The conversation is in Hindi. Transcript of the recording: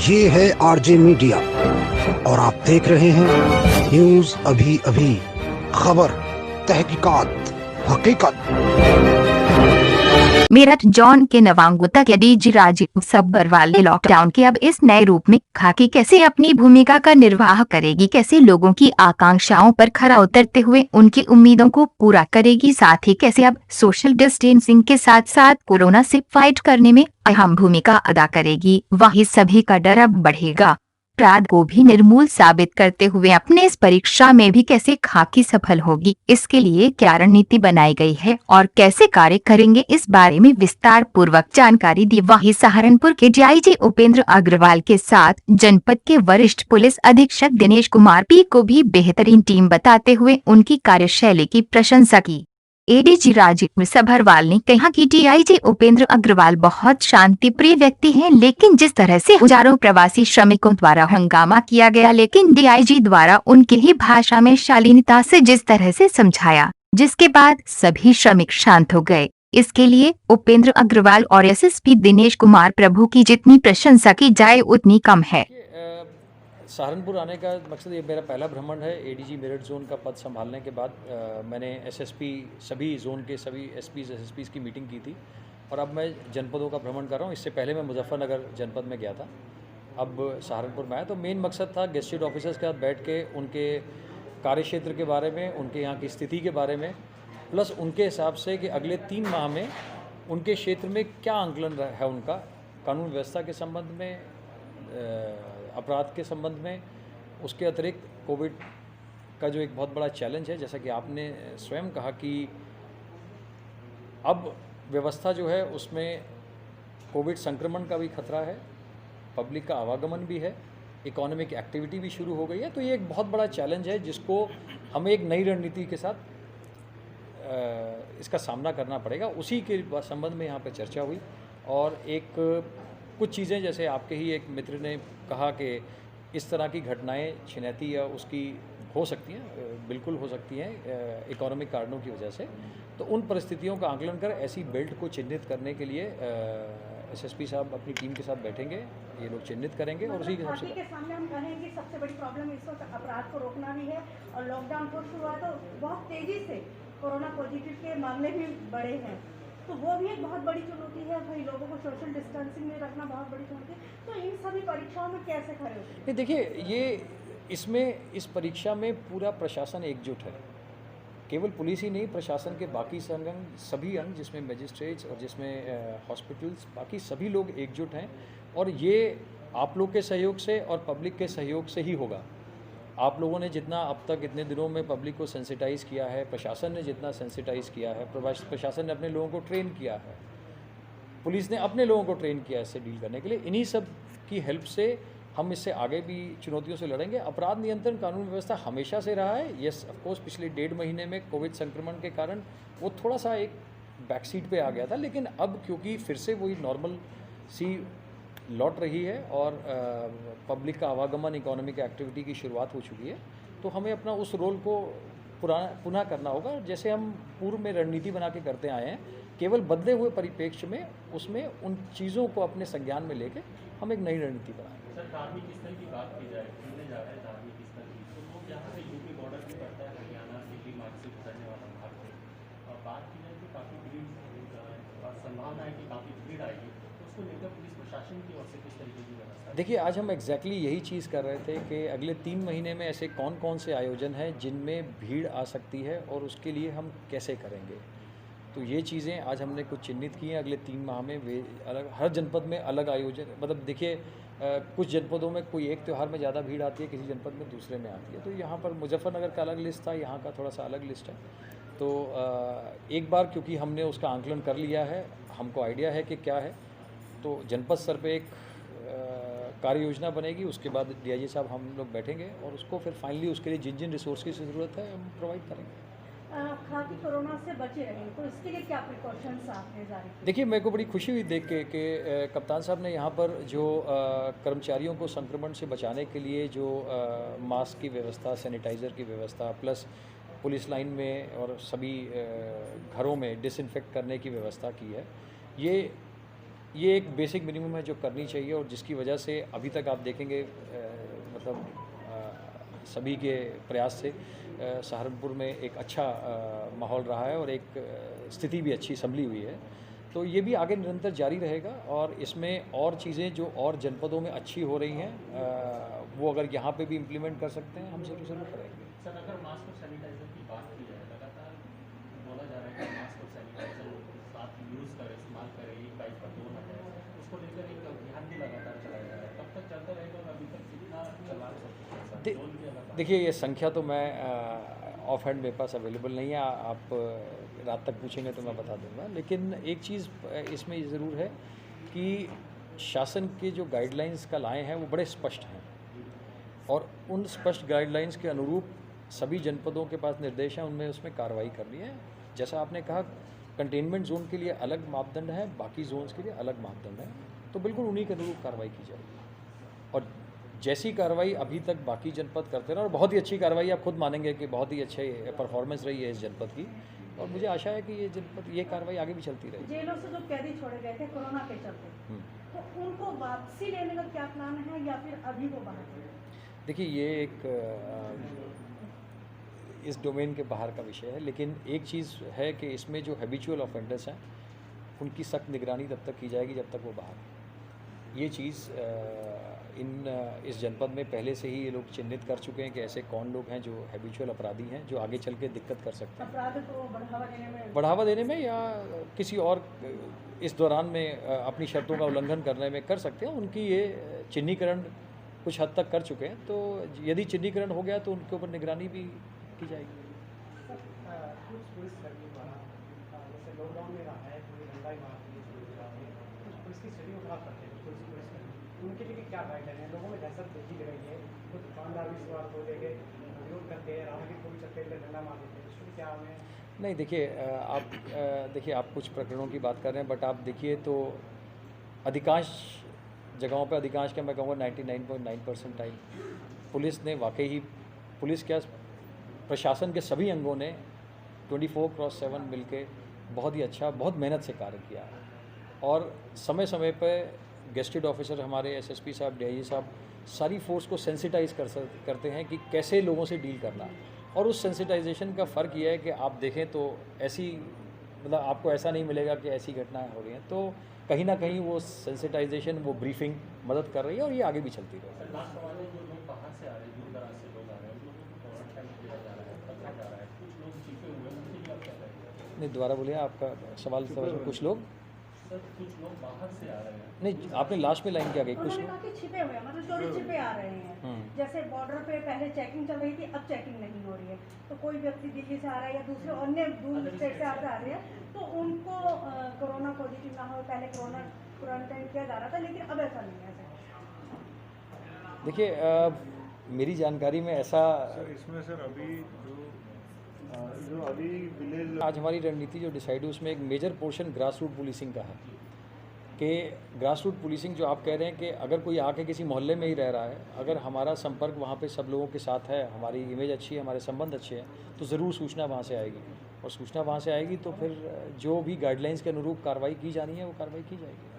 ये है आरजे मीडिया और आप देख रहे हैं न्यूज अभी अभी, खबर, तहकीकात, हकीकत। मेरठ जॉन के नवांगुता के डीजी राजीव सब्बरवाल ने लॉकडाउन के अब इस नए रूप में खाकी कैसे अपनी भूमिका का निर्वाह करेगी, कैसे लोगों की आकांक्षाओं पर खरा उतरते हुए उनकी उम्मीदों को पूरा करेगी, साथ ही कैसे अब सोशल डिस्टेंसिंग के साथ साथ कोरोना से फाइट करने में अहम भूमिका अदा करेगी। वहीं सभी का डर अब बढ़ेगा। अपराध को भी निर्मूल साबित करते हुए अपने इस परीक्षा में भी कैसे खाकी सफल होगी, इसके लिए क्या रणनीति बनाई गई है और कैसे कार्य करेंगे, इस बारे में विस्तार पूर्वक जानकारी दी। वहीं सहारनपुर के डीआईजी उपेंद्र अग्रवाल के साथ जनपद के वरिष्ठ पुलिस अधीक्षक दिनेश कुमार पी को भी बेहतरीन टीम बताते हुए उनकी कार्यशैली की प्रशंसा की। एडीजी राजीव सब्बरवाल ने कहा कि डीआईजी उपेंद्र अग्रवाल बहुत शांतिप्रिय व्यक्ति हैं, लेकिन जिस तरह से हजारों प्रवासी श्रमिकों द्वारा हंगामा किया गया, लेकिन डीआईजी द्वारा उनकी ही भाषा में शालीनता से जिस तरह से समझाया, जिसके बाद सभी श्रमिक शांत हो गए, इसके लिए उपेंद्र अग्रवाल और एसएसपी दिनेश कुमार प्रभु की जितनी प्रशंसा की जाए उतनी कम है। सहारनपुर आने का मकसद ये मेरा पहला भ्रमण है। एडीजी मेरठ जोन का पद संभालने के बाद मैंने एसएसपी सभी जोन के सभी एसएसपीज़ की मीटिंग की थी और अब मैं जनपदों का भ्रमण कर रहा हूँ। इससे पहले मैं मुजफ्फरनगर जनपद में गया था, अब सहारनपुर में आया। तो मेन मकसद था गेस्टेड ऑफिसर्स के साथ बैठ के उनके कार्यक्षेत्र के बारे में, उनके यहाँ की स्थिति के बारे में, प्लस उनके हिसाब से कि अगले 3 माह में उनके क्षेत्र में क्या आंकलन है उनका कानून व्यवस्था के संबंध में, अपराध के संबंध में, उसके अतिरिक्त कोविड का जो एक बहुत बड़ा चैलेंज है, जैसा कि आपने स्वयं कहा कि अब व्यवस्था जो है उसमें कोविड संक्रमण का भी खतरा है, पब्लिक का आवागमन भी है, इकोनॉमिक एक्टिविटी भी शुरू हो गई है। तो ये एक बहुत बड़ा चैलेंज है जिसको हमें एक नई रणनीति के साथ इसका सामना करना पड़ेगा। उसी के संबंध में यहाँ पे चर्चा हुई और एक कुछ चीज़ें, जैसे आपके ही एक मित्र ने कहा कि इस तरह की घटनाएं छिनैती या उसकी हो सकती हैं, बिल्कुल हो सकती हैं इकोनॉमिक कारणों की वजह से। तो उन परिस्थितियों का आकलन कर ऐसी बेल्ट को चिन्हित करने के लिए एसएसपी साहब अपनी टीम के साथ बैठेंगे, ये लोग चिन्हित करेंगे और उसी के हिसाब से सामने हम कहें कि सबसे बड़ी प्रॉब्लम इस वक्त अपराध को रोकना भी है और लॉकडाउन को शुरू हुआ तो बहुत तेज़ी से कोरोना पॉजिटिव के मामले भी बढ़े हैं, तो वो भी एक बहुत बड़ी चुनौती है। भाई लोगों को सोशल डिस्टेंसिंग में रखना बहुत बड़ी चुनौती है। तो इन सभी परीक्षाओं में कैसे खड़े होते हैं? देखिए, ये इसमें इस परीक्षा में पूरा प्रशासन एकजुट है। केवल पुलिस ही नहीं, प्रशासन के बाकी संघ, सभी अंग, जिसमें मजिस्ट्रेट्स और जिसमें हॉस्पिटल्स, बाकी सभी लोग एकजुट हैं और ये आप लोग के सहयोग से और पब्लिक के सहयोग से ही होगा। आप लोगों ने जितना अब तक इतने दिनों में पब्लिक को सेंसिटाइज़ किया है, प्रशासन ने जितना सेंसिटाइज़ किया है, प्रशासन ने अपने लोगों को ट्रेन किया है, पुलिस ने अपने लोगों को ट्रेन किया इससे डील करने के लिए, इन्हीं सब की हेल्प से हम इससे आगे भी चुनौतियों से लड़ेंगे। अपराध नियंत्रण कानून व्यवस्था हमेशा से रहा है। यस, ऑफकोर्स पिछले 1.5 महीने में कोविड संक्रमण के कारण वो थोड़ा सा एक बैक सीट पे आ गया था, लेकिन अब क्योंकि फिर से वही नॉर्मल सी लौट रही है और पब्लिक का आवागमन, इकोनॉमिक एक्टिविटी की शुरुआत हो चुकी है, तो हमें अपना उस रोल को पुनः करना होगा जैसे हम पूर्व में रणनीति बना के करते आए हैं। केवल बदले हुए परिप्रेक्ष्य में उसमें उन चीज़ों को अपने संज्ञान में लेके हम एक नई रणनीति बनाएंगे। सर, धार्मिक स्थल की बात की जाए, घूमने जा रहे हैं धार्मिक स्थल की, तो वो यहाँ से यूपी बॉर्डर भी पड़ता है, हरियाणा दिल्ली मार्ग से गुजरने वाला भाग से, और बात की जाए तो काफ़ी भीड़, संभावना है कि काफ़ी भीड़ आएगी, तो उसको लेकर पुलिस प्रशासन की ओर से किस तरीके की व्यवस्था? देखिए, आज हम एग्जैक्टली यही चीज़ कर रहे थे कि अगले 3 महीने में ऐसे कौन कौन से आयोजन हैं जिनमें भीड़ आ सकती है और उसके लिए हम कैसे करेंगे। तो ये चीज़ें आज हमने कुछ चिन्हित की हैं। अगले 3 माह में वे अलग, हर जनपद में अलग आयोजन, मतलब देखिए कुछ जनपदों में कोई एक त्यौहार में ज़्यादा भीड़ आती है, किसी जनपद में दूसरे में आती है। तो यहाँ पर मुजफ्फरनगर का अलग लिस्ट था, यहाँ का थोड़ा सा अलग लिस्ट है। तो एक बार क्योंकि हमने उसका आंकलन कर लिया है, हमको आइडिया है कि क्या है, तो जनपद स्तर पे एक कार्य योजना बनेगी। उसके बाद डीआईजी साहब हम लोग बैठेंगे और उसको फिर फाइनली उसके लिए जिन जिन रिसोर्स की ज़रूरत है हम प्रोवाइड करेंगे। खाकी कोरोना से बचे रहेंगे तो इसके लिए क्या प्रिकॉशंस आपने जारी किए? देखिए, मेरे को बड़ी खुशी हुई देख के कि कप्तान साहब ने यहाँ पर जो कर्मचारियों को संक्रमण से बचाने के लिए जो मास्क की व्यवस्था, सैनिटाइज़र की व्यवस्था, प्लस पुलिस लाइन में और सभी घरों में डिसइंफेक्ट करने की व्यवस्था की है। ये ये एक बेसिक मिनिमम है जो करनी चाहिए, और जिसकी वजह से अभी तक आप देखेंगे मतलब सभी के प्रयास से सहारनपुर में एक अच्छा माहौल रहा है और एक स्थिति भी अच्छी संभली हुई है। तो ये भी आगे निरंतर जारी रहेगा, और इसमें और चीज़ें जो और जनपदों में अच्छी हो रही हैं वो अगर यहाँ पे भी इम्प्लीमेंट कर सकते हैं, हम ज़रूर करेंगे। सर, अगर मास्क और सैनिटाइजर की बात की जाए, लगातार बोला जा रहा है कि मास्क और सैनिटाइजर साथ यूज़ करें, इस्तेमाल करें, एक बाइक पर दो ना जाए, उसको लेकर एक अभियान भी लगातार चलाया जा रहा है, कब तक चलता रहेगा और अभी तक कितना चला सकते हैं? देखिए, ये संख्या तो मैं ऑफ हैंड मेरे पास अवेलेबल नहीं है, आप रात तक पूछेंगे तो मैं बता दूंगा। लेकिन एक चीज़ इसमें ज़रूर है कि शासन के जो गाइडलाइंस कल आए हैं वो बड़े स्पष्ट हैं, और उन स्पष्ट गाइडलाइंस के अनुरूप सभी जनपदों के पास निर्देश हैं, उनमें उसमें कार्रवाई करनी है। जैसा आपने कहा, कंटेनमेंट जोन के लिए अलग मापदंड है, बाकी जोन्स के लिए अलग मापदंड है, तो बिल्कुल उन्हीं के अनुरूप कार्रवाई की जाएगी। और जैसी कार्रवाई अभी तक बाकी जनपद करते रहे, और बहुत ही अच्छी कार्रवाई, आप खुद मानेंगे कि बहुत ही अच्छे परफॉर्मेंस रही है इस जनपद की, और मुझे आशा है कि ये कार्रवाई आगे भी चलती रहेगी। जेलों से जो कैदी छोड़े गए थे कोरोना के चलते, तो उनको वापसी लेने का क्या प्लान है, या फिर अभी वो बाहर हैं? देखिए, ये एक इस डोमेन के बाहर का विषय है, लेकिन एक चीज़ है कि इसमें जो हैबिचुअल ऑफेंडर्स हैं उनकी सख्त निगरानी तब तक की जाएगी जब तक वो बाहर हैं। ये चीज़ इस जनपद में पहले से ही ये लोग चिन्हित कर चुके हैं कि ऐसे कौन लोग हैं जो हैबिचुअल अपराधी हैं, जो आगे चल के दिक्कत कर सकते हैं, अपराध को बढ़ावा देने में या किसी और इस दौरान में अपनी शर्तों का उल्लंघन करने में कर सकते हैं। उनकी ये चिन्हीकरण कुछ हद तक कर चुके हैं, तो यदि चिन्हीकरण हो गया तो उनके ऊपर निगरानी भी की जाएगी। कुछ पुलिसकर्मी द्वारा जैसे लॉकडाउन में रहा है, कोई दंडाई मारती है, कुछ पुलिस की स्थिति को खराब करते हैं कुछ पुलिसकर्मी, उनके लिए क्या गाइडलाइन है? लोगों में दहशत देखी दे रही है, कुछ दुकानदार भी सवाल को लेके विरोध करते हैं, राहगीर को भी चक्कर में डंडा मार देते हैं, इसमें क्या हमें? नहीं, देखिए आप कुछ प्रकरणों की बात कर रहे हैं, बट आप देखिए तो अधिकांश जगहों पर, अधिकांश क्या मैं कहूँगा 99.9% टाइम पुलिस ने वाकई ही, पुलिस क्या प्रशासन के सभी अंगों ने 24/7 मिलके बहुत ही अच्छा, बहुत मेहनत से कार्य किया है, और समय समय पर गेस्टेड ऑफिसर हमारे एसएसपी साहब, डीआईजी साहब सारी फोर्स को सेंसिटाइज करते हैं कि कैसे लोगों से डील करना है। और उस सेंसिटाइजेशन का फ़र्क यह है कि आप देखें तो ऐसी, मतलब आपको ऐसा नहीं मिलेगा कि ऐसी घटनाएं हो रही हैं, तो कहीं ना कहीं वो सेंसिटाइजेशन, वो ब्रीफिंग मदद कर रही है, और ये आगे भी चलती रहेगी। लास्ट सवाल है, जो लोग बाहर से आ रहे हैं, दूर दराज से लोग आ रहे हैं, उन लोगों को क्वारंटाइन किया जा रहा है, पकड़ा जा रहा है, कुछ लोग छिपे हुए हैं, उनके लिए आप क्या करेंगे? नहीं, दोबारा बोलिए, आपका सवाल कुछ लोग, सर कुछ लोग बाहर से आ रहे हैं। नहीं, आपने लास्ट में लाइन क्या कही? कुछ उन्होंने कहा कि छिपे हुए हैं, मतलब चोरी छिपे आ रहे हैं। जैसे बॉर्डर पे पहले चेकिंग चल रही थी, अब चेकिंग नहीं हो रही है, तो कोई व्यक्ति दिल्ली से आ रहा है या दूसरे अन्य दूर स्टेट से आ रहे हैं, तो उनको कोरोना पॉजिटिव ना हो, पहले कोरोना क्वारंटाइन किया जा रहा था, लेकिन अब ऐसा नहीं है। देखिए, मेरी जानकारी में ऐसा, सर इसमें सर अभी जो अभी विलेज आज हमारी रणनीति जो डिसाइड हुई उसमें एक major portion grass root policing का है, कि ग्रास रूट पुलिसिंग जो आप कह रहे हैं कि अगर कोई आके किसी मोहल्ले में ही रह रहा है, अगर हमारा संपर्क वहाँ पे सब लोगों के साथ है, हमारी इमेज अच्छी है, हमारे संबंध अच्छे हैं, तो ज़रूर सूचना वहाँ से आएगी, और सूचना वहाँ से आएगी तो फिर जो भी गाइडलाइंस के अनुरूप कार्रवाई की जानी है वो कार्रवाई की जाएगी।